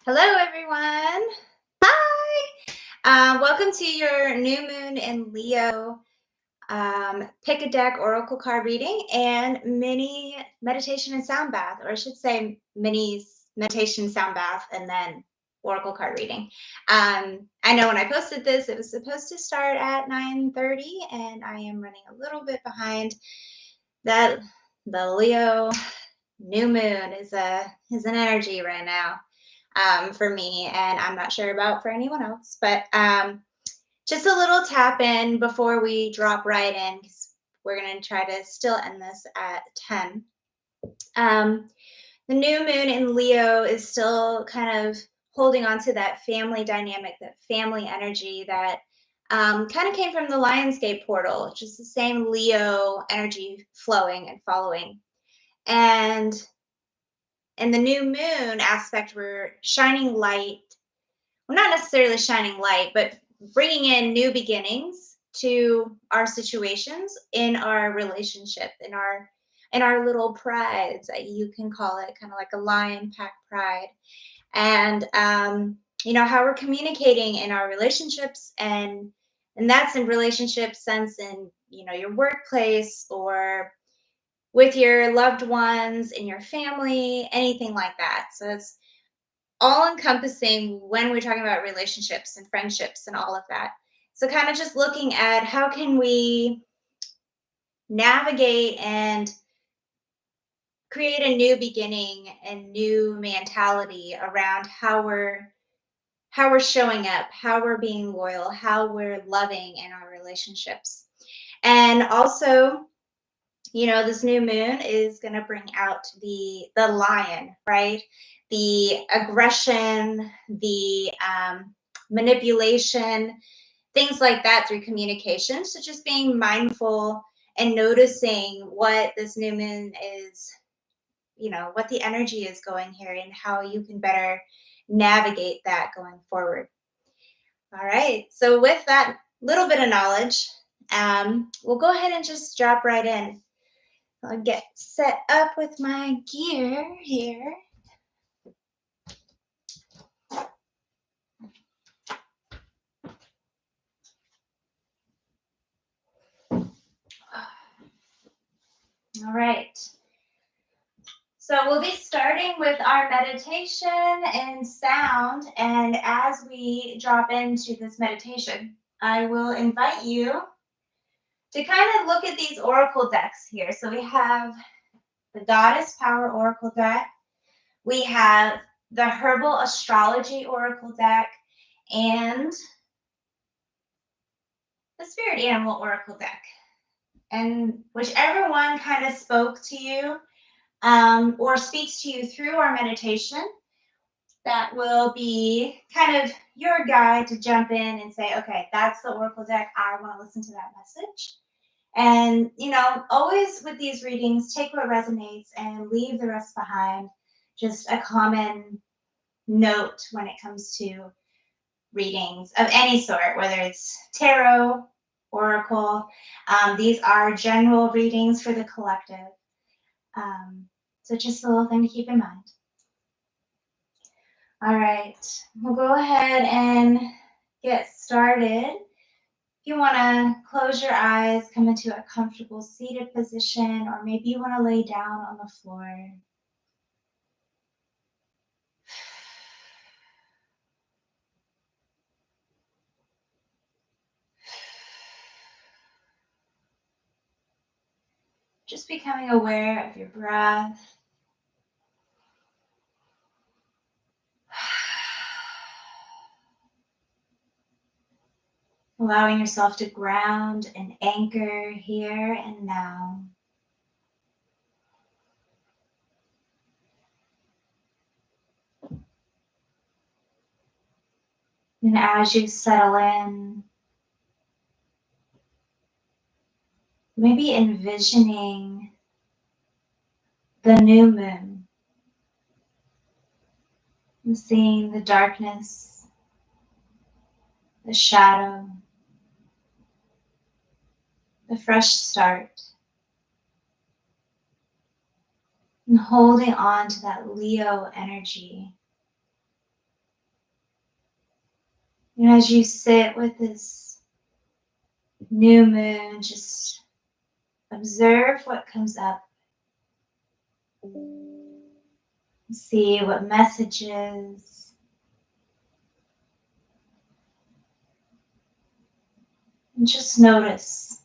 Hello, everyone. Hi. Welcome to your new moon in Leo pick a deck oracle card reading and mini meditation and sound bath, or I should say mini meditation sound bath and then oracle card reading. I know when I posted this, it was supposed to start at 9:30, and I am running a little bit behind. That the Leo new moon is an energy right now for me, and I'm not sure about for anyone else. But just a little tap in before we drop right in, because we're going to try to still end this at 10. Um, the new moon in Leo is still kind of holding on to that family dynamic, that family energy that kind of came from the Lionsgate portal, just the same Leo energy flowing and following. And in the new moon aspect, we're shining light. Well, not necessarily shining light, but bringing in new beginnings to our situations in our relationship, in our little prides, you can call it, kind of like a lion pack pride. And how we're communicating in our relationships, and that's in relationship sense in your workplace, or with your loved ones, in your family, anything like that. So it's all encompassing when we're talking about relationships and friendships and all of that. So kind of just looking at how can we navigate and create a new beginning and new mentality around how we're showing up, how we're being loyal, how we're loving in our relationships. And also, this new moon is going to bring out the lion, right? The aggression, the manipulation, things like that through communication. So just being mindful and noticing what this new moon is, what the energy is going here, and how you can better navigate that going forward. All right. So with that little bit of knowledge, we'll go ahead and just drop right in. I'll get set up with my gear here. All right. So we'll be starting with our meditation and sound. And as we drop into this meditation, I will invite you to kind of look at these oracle decks here. So we have the Goddess Power Oracle deck. We have the Herbal Astrology Oracle deck and the Spirit Animal Oracle deck. And whichever one kind of spoke to you or speaks to you through our meditation, that will be kind of your guide to jump in and say, okay, that's the Oracle deck. I want to listen to that message. And, always with these readings, take what resonates and leave the rest behind. Just a common note when it comes to readings of any sort, whether it's tarot, oracle. These are general readings for the collective. So just a little thing to keep in mind. All right, we'll go ahead and get started. If you want to close your eyes, come into a comfortable seated position, or maybe you want to lay down on the floor. Just becoming aware of your breath. Allowing yourself to ground and anchor here and now. And as you settle in, maybe envisioning the new moon and seeing the darkness, the shadow, the fresh start, and holding on to that Leo energy And as you sit with this new moon, just observe what comes up. See what messages. And just notice.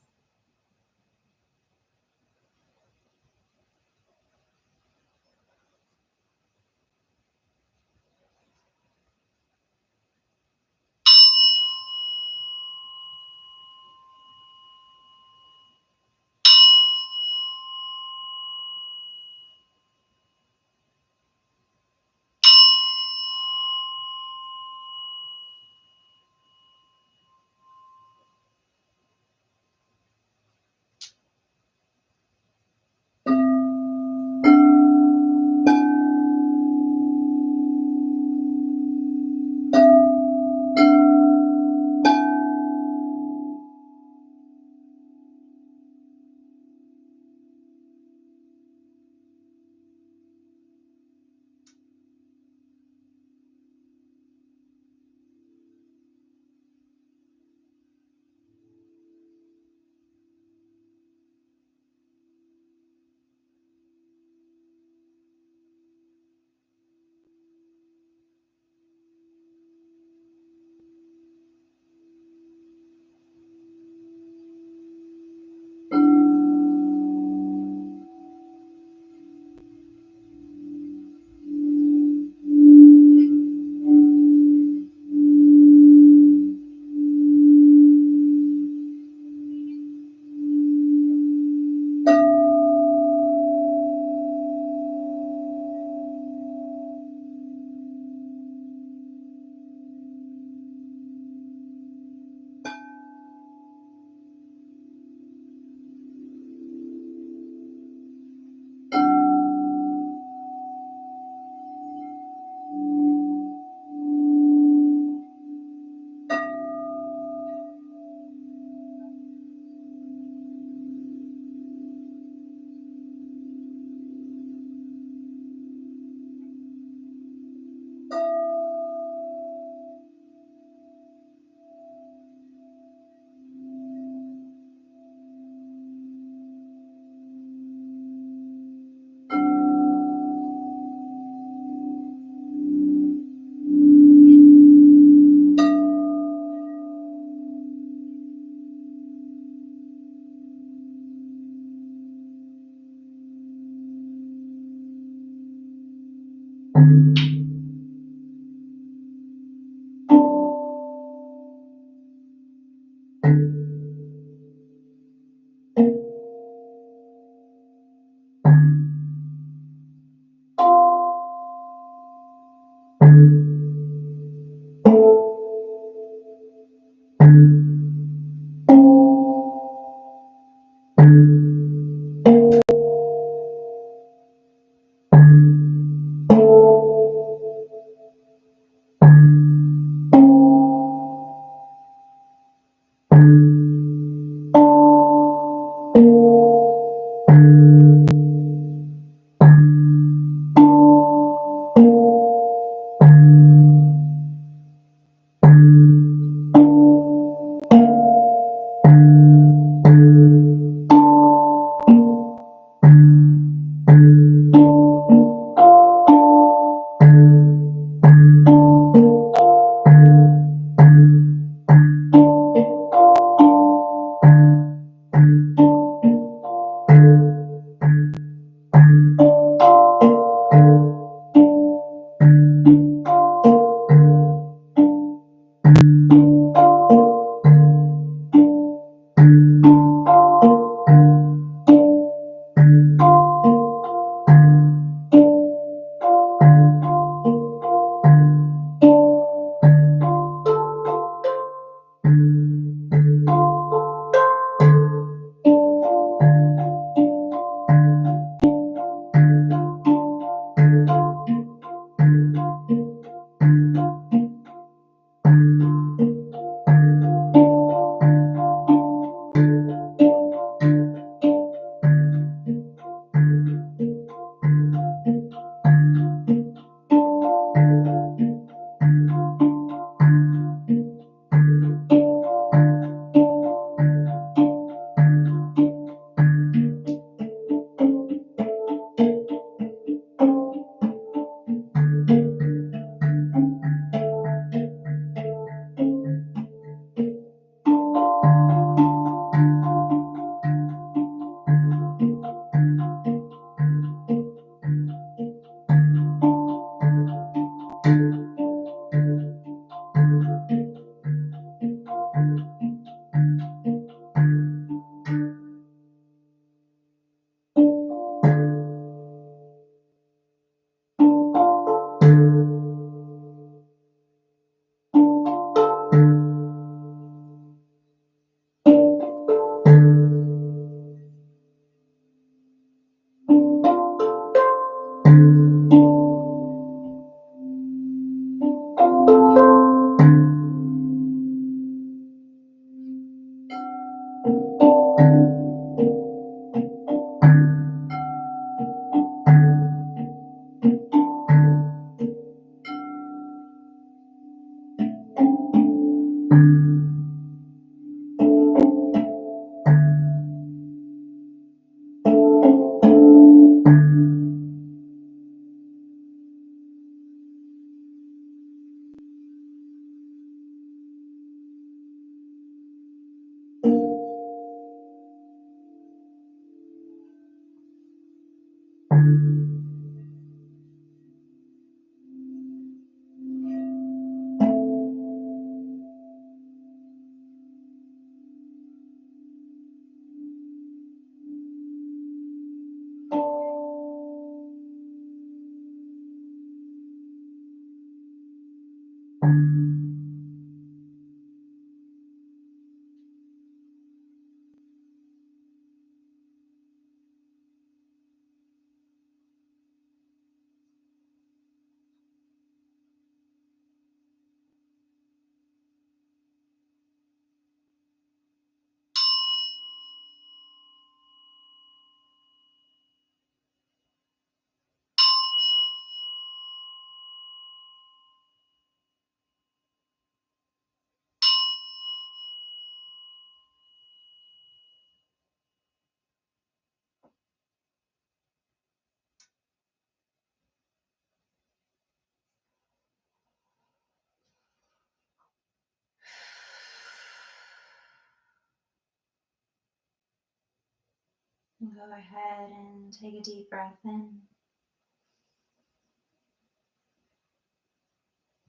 Go ahead and take a deep breath in.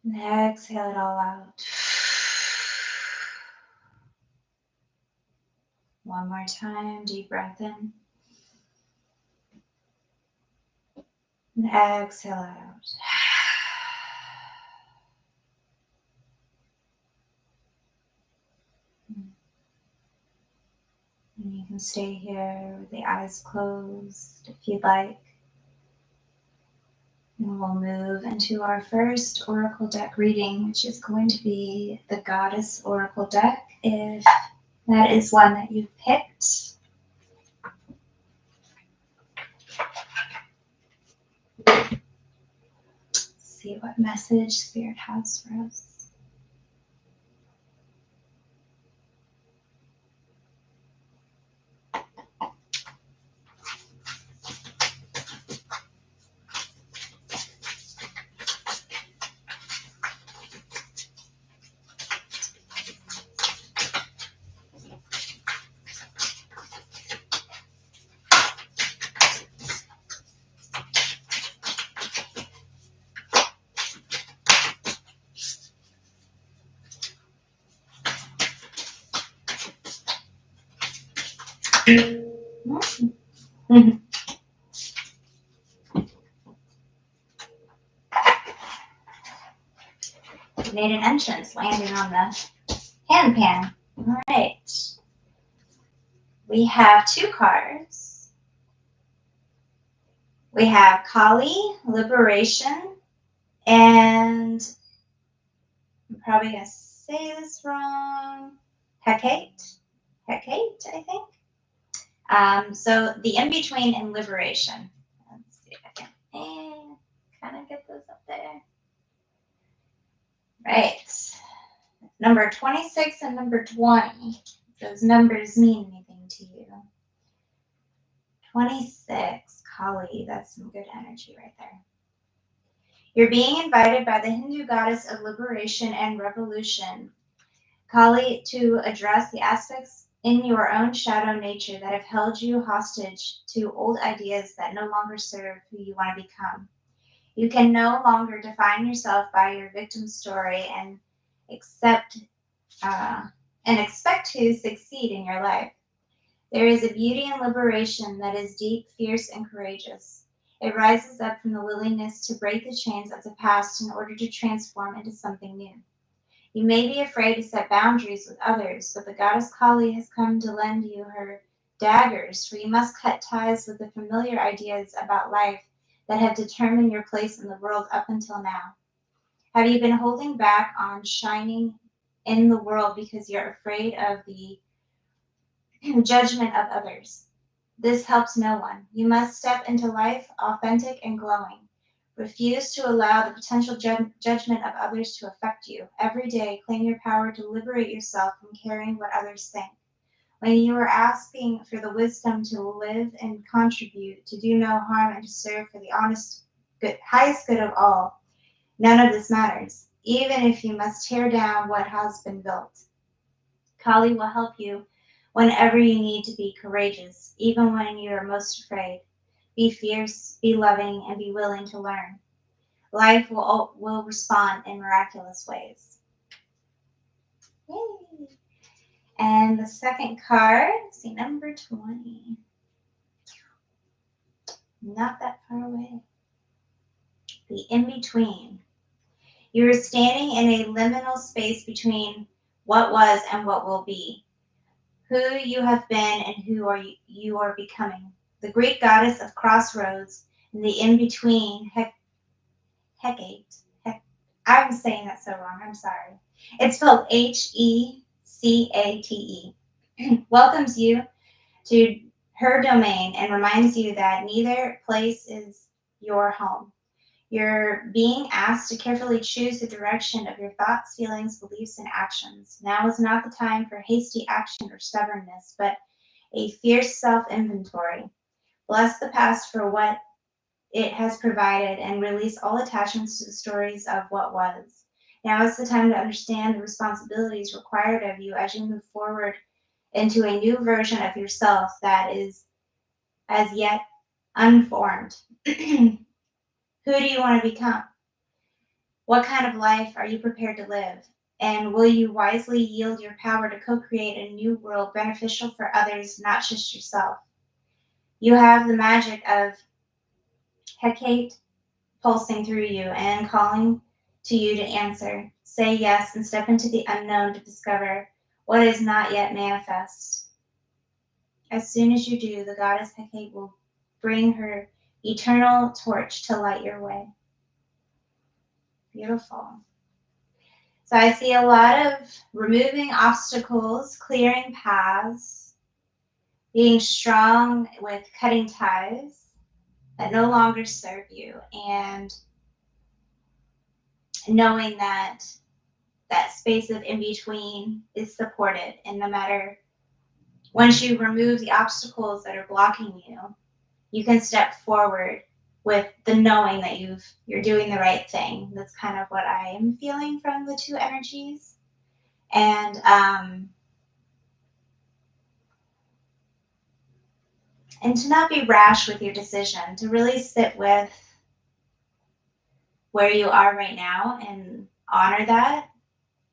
And exhale it all out. One more time, deep breath in. And exhale it out. And you can stay here with the eyes closed if you'd like. And we'll move into our first Oracle deck reading, which is going to be the Goddess Oracle deck, if that is one that you've picked. Let's see what message Spirit has for us. Made an entrance, landing on the hand pan. All right. We have two cards. We have Kali, Liberation, and I'm probably going to say this wrong. Hecate, I think. So the in-between and Liberation. Let's see if I can kind of get those up there. Right. Number 26 and number 20. Those numbers mean anything to you. 26, Kali, that's some good energy right there. You're being invited by the Hindu goddess of liberation and revolution, Kali, to address the aspects in your own shadow nature that have held you hostage to old ideas that no longer serve who you want to become. You can no longer define yourself by your victim story and expect to succeed in your life. There is a beauty in liberation that is deep, fierce, and courageous. It rises up from the willingness to break the chains of the past in order to transform into something new. You may be afraid to set boundaries with others, but the goddess Kali has come to lend you her daggers, for you must cut ties with the familiar ideas about life that have determined your place in the world up until now. Have you been holding back on shining in the world because you're afraid of the judgment of others? This helps no one. You must step into life authentic and glowing. Refuse to allow the potential judgment of others to affect you. Every day, claim your power to liberate yourself from caring what others think. When you are asking for the wisdom to live and contribute, to do no harm and to serve for the honest, highest good of all, none of this matters, even if you must tear down what has been built. Kali will help you whenever you need to be courageous, even when you are most afraid. Be fierce, be loving, and be willing to learn. Life will respond in miraculous ways. Yay! And the second card, let's see, number 20. Not that far away. The in-between. You are standing in a liminal space between what was and what will be, who you have been and who you are becoming. The Greek goddess of crossroads and the in-between, Hecate. I'm saying that so wrong, I'm sorry. It's spelled Hecate. Welcomes you to her domain and reminds you that neither place is your home. You're being asked to carefully choose the direction of your thoughts, feelings, beliefs, and actions. Now is not the time for hasty action or stubbornness, but a fierce self-inventory. Bless the past for what it has provided and release all attachments to the stories of what was. Now is the time to understand the responsibilities required of you as you move forward into a new version of yourself that is as yet unformed. Who do you want to become? What kind of life are you prepared to live? And will you wisely yield your power to co-create a new world beneficial for others, not just yourself? You have the magic of Hecate pulsing through you and calling to you to answer. Say yes and step into the unknown to discover what is not yet manifest. As soon as you do, the goddess Hecate will bring her eternal torch to light your way. Beautiful. So I see a lot of removing obstacles, clearing paths, being strong with cutting ties that no longer serve you, and knowing that that space of in between is supported. And no matter, once you remove the obstacles that are blocking you, you can step forward with the knowing that you're doing the right thing. That's kind of what I am feeling from the two energies. And to not be rash with your decision, to really sit with where you are right now and honor that,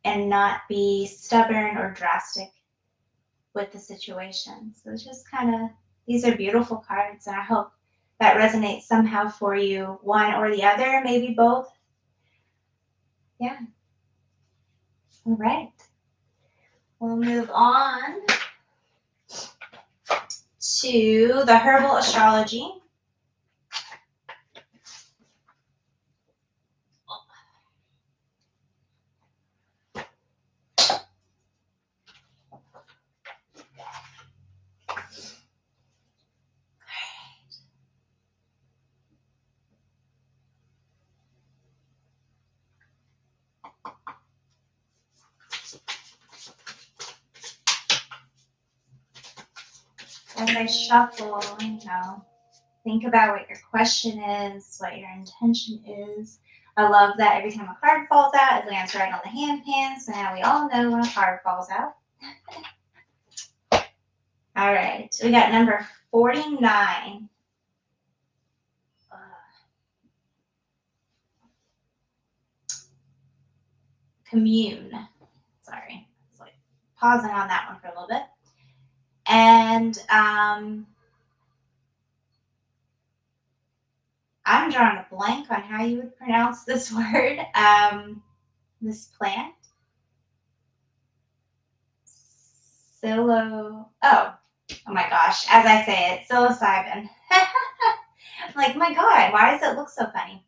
and not be stubborn or drastic with the situation. So it's just kind of, these are beautiful cards, and I hope that resonates somehow for you, one or the other, maybe both. Yeah. All right. We'll move on to the herbal astrology. As I shuffle, think about what your question is, what your intention is. I love that every time a card falls out, it lands right on the hand pan, so now we all know when a card falls out. All right, we got number 49. Commune. Sorry, it's like pausing on that one for a little bit. And I'm drawing a blank on how you would pronounce this word. This plant. Oh my gosh, as I say it, psilocybin. I'm like, my God, why does it look so funny?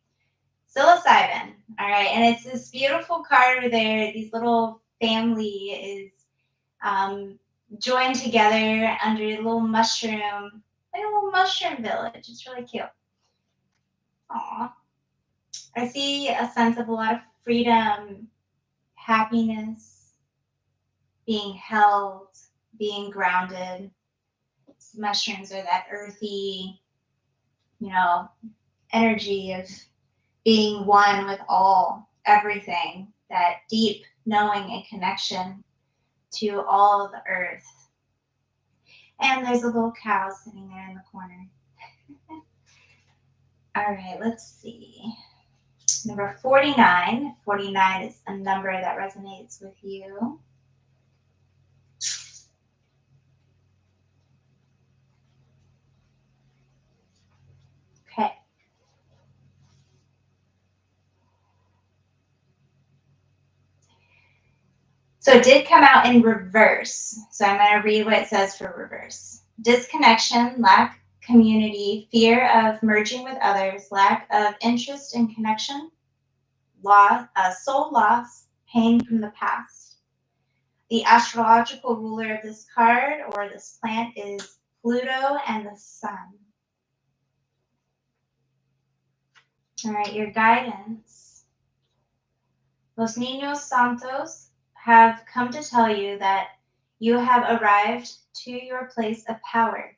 Psilocybin, all right, and it's this beautiful card over there. These little family is joined together under a little mushroom, like a little mushroom village. It's really cute. Aw. I see a sense of a lot of freedom, happiness, being held, being grounded. Mushrooms are that earthy, energy of being one with all, everything, that deep knowing and connection to all of the earth. And there's a little cow sitting there in the corner. All right, let's see. Number 49. 49 is a number that resonates with you. Okay. So it did come out in reverse. So I'm going to read what it says for reverse. Disconnection, lack community, fear of merging with others, lack of interest in connection, soul loss, pain from the past. The astrological ruler of this card or this plant is Pluto and the sun. All right, your guidance. Los Niños Santos have come to tell you that you have arrived to your place of power.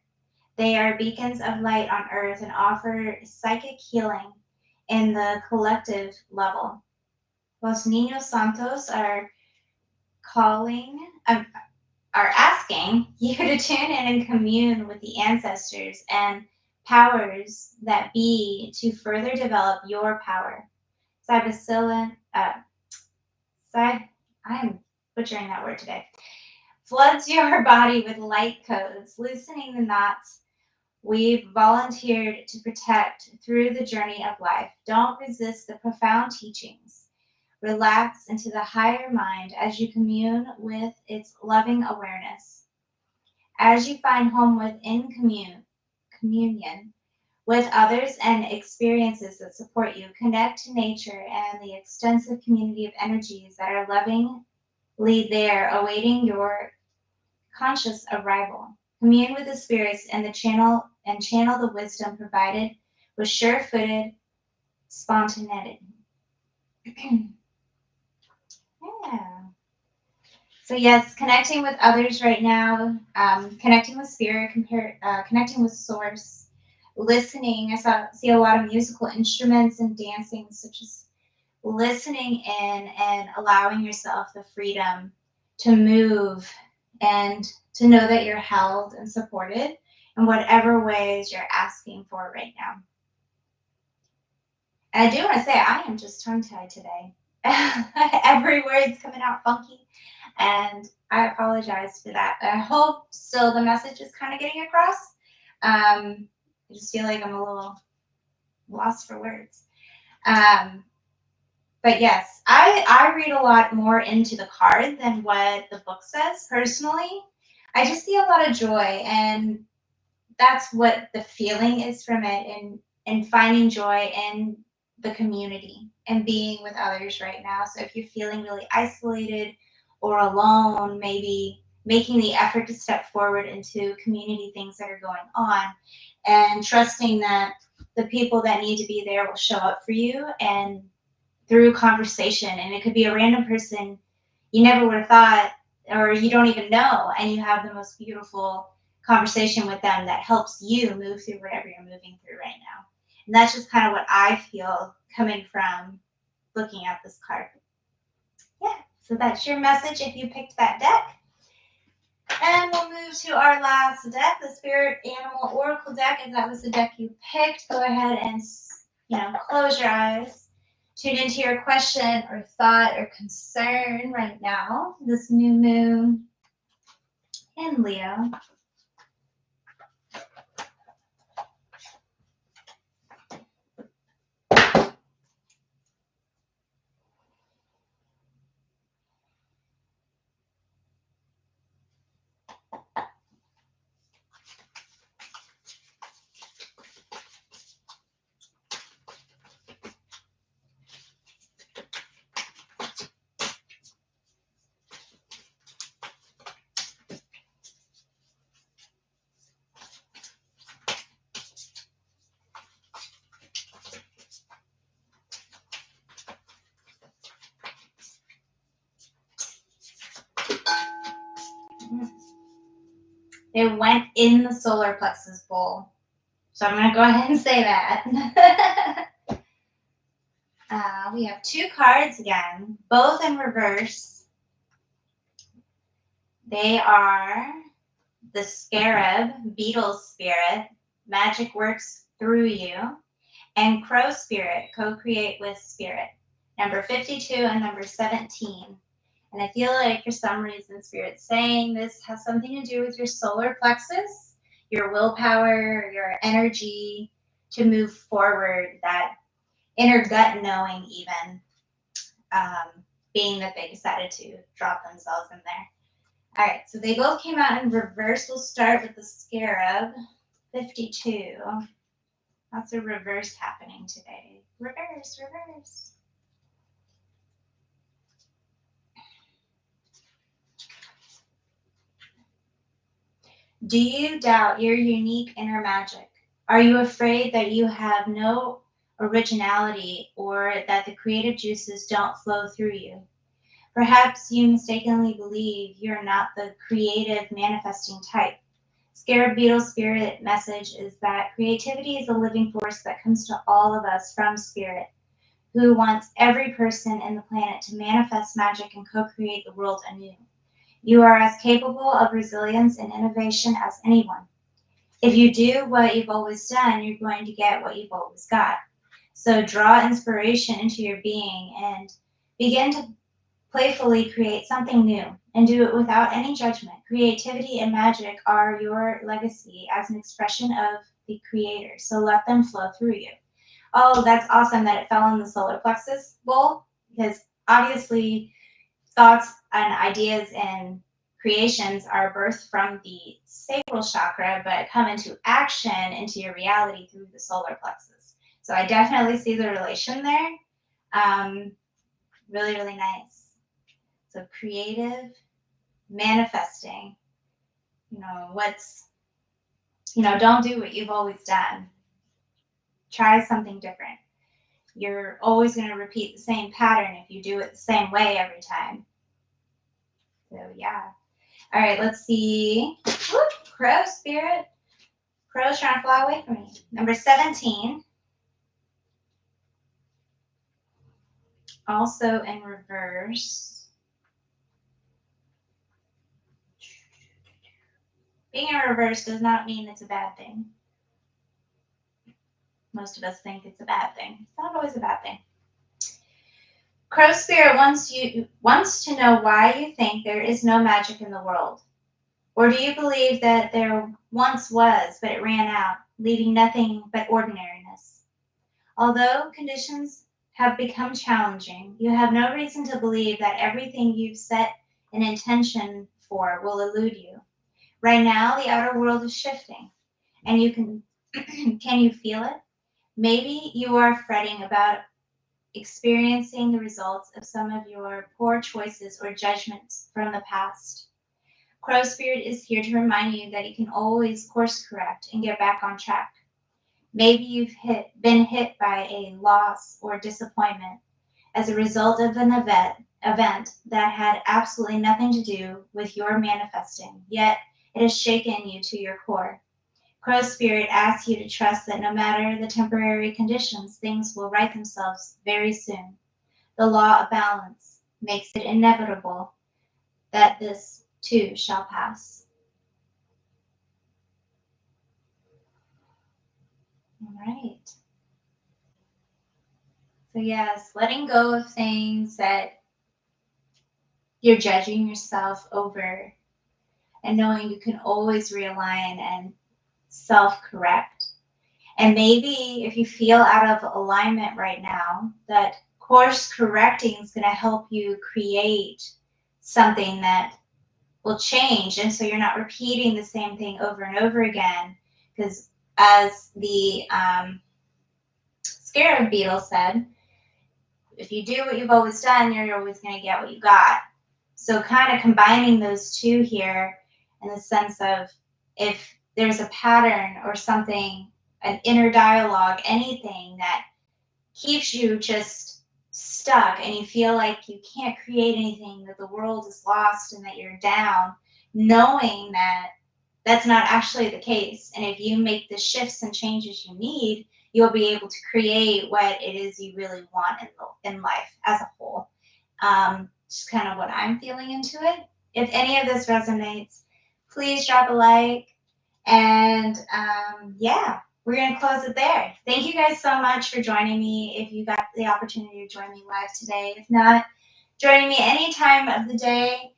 They are beacons of light on earth and offer psychic healing in the collective level. Los Niños Santos are calling, are asking you to tune in and commune with the ancestors and powers that be to further develop your power. Cybacillin, I am butchering that word today. Floods your body with light codes, loosening the knots we've volunteered to protect through the journey of life. Don't resist the profound teachings. Relax into the higher mind as you commune with its loving awareness. As you find home within communion with others and experiences that support you, connect to nature and the extensive community of energies that are lovingly there awaiting your conscious arrival. Commune with the spirits and channel the wisdom provided with sure-footed spontaneity. Yeah. So yes, connecting with others right now, connecting with spirit, connecting with source, listening. See a lot of musical instruments and dancing, such as listening in and allowing yourself the freedom to move and to know that you're held and supported in whatever ways you're asking for right now. And I do want to say I am just tongue-tied today. Every word's coming out funky, and I apologize for that. I hope still the message is kind of getting across. I just feel like I'm a little lost for words. But yes, I read a lot more into the card than what the book says personally. I just see a lot of joy, and that's what the feeling is from it, and finding joy in the community and being with others right now. So if you're feeling really isolated or alone, maybe making the effort to step forward into community things that are going on and trusting that the people that need to be there will show up for you and through conversation. And it could be a random person you never would have thought or you don't even know, and you have the most beautiful conversation with them that helps you move through whatever you're moving through right now. And that's just kind of what I feel coming from looking at this card. Yeah, so that's your message if you picked that deck. And we'll move to our last deck, the Spirit Animal Oracle deck. If that was the deck you picked, go ahead and close your eyes. Tune into your question or thought or concern right now, this new moon in Leo. It went in the solar plexus bowl. So I'm going to go ahead and say that. We have two cards again, both in reverse. They are the Scarab, Beetle Spirit, Magic Works Through You, and Crow Spirit, Co-Create with Spirit, number 52 and number 17. And I feel like for some reason Spirit's saying this has something to do with your solar plexus, your willpower, your energy to move forward, that inner gut knowing even, being that they decided to drop themselves in there. All right, so they both came out in reverse. We'll start with the Scarab, 52. Lots of reverse happening today. Reverse, reverse. Do you doubt your unique inner magic? Are you afraid that you have no originality or that the creative juices don't flow through you? Perhaps you mistakenly believe you're not the creative manifesting type. Scarab Beetle Spirit message is that creativity is a living force that comes to all of us from Spirit, who wants every person in the planet to manifest magic and co-create the world anew. You are as capable of resilience and innovation as anyone. If you do what you've always done, you're going to get what you've always got. So draw inspiration into your being and begin to playfully create something new and do it without any judgment. Creativity and magic are your legacy as an expression of the creator. So let them flow through you. Oh, that's awesome that it fell in the solar plexus bowl, because obviously thoughts and ideas and creations are birthed from the sacral chakra, but come into action into your reality through the solar plexus. So I definitely see the relation there. Really, really nice. So creative, manifesting, don't do what you've always done. Try something different. You're always going to repeat the same pattern if you do it the same way every time. So yeah. All right, let's see. Whoop, crow spirit. Crow's trying to fly away from me. Number 17. Also in reverse. Being in reverse does not mean it's a bad thing. Most of us think it's a bad thing. It's not always a bad thing. Crow spirit wants to know why you think there is no magic in the world. Or do you believe that there once was, but it ran out, leaving nothing but ordinariness? Although conditions have become challenging, you have no reason to believe that everything you've set an intention for will elude you. Right now, the outer world is shifting, and you can you feel it? Maybe you are fretting about experiencing the results of some of your poor choices or judgments from the past. Crow Spirit is here to remind you that you can always course correct and get back on track. Maybe you've been hit by a loss or disappointment as a result of an event that had absolutely nothing to do with your manifesting, yet it has shaken you to your core. Crow Spirit asks you to trust that no matter the temporary conditions, things will right themselves very soon. The law of balance makes it inevitable that this too shall pass. All right. So yes, letting go of things that you're judging yourself over and knowing you can always realign and self-correct. And maybe if you feel out of alignment right now, that course correcting is going to help you create something that will change. And so you're not repeating the same thing over and over again. Because as the scarab beetle said, if you do what you've always done, you're always going to get what you got. So kind of combining those two here in the sense of if there's a pattern or something, an inner dialogue, anything that keeps you just stuck and you feel like you can't create anything, that the world is lost and that you're down, knowing that that's not actually the case. And if you make the shifts and changes you need, you'll be able to create what it is you really want in life as a whole. Just kind of what I'm feeling into it. If any of this resonates, please drop a like. And yeah, we're going to close it there. Thank you guys so much for joining me. If you got the opportunity to join me live today, if not, joining me any time of the day,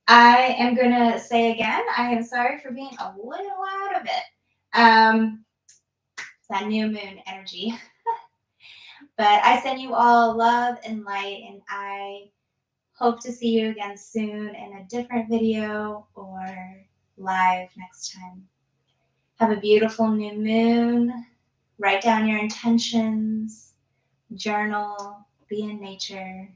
I am going to say again, I am sorry for being a little out of it. It's that new moon energy. But I send you all love and light, and I hope to see you again soon in a different video or live next time. Have a beautiful new moon. Write down your intentions, journal, be in nature.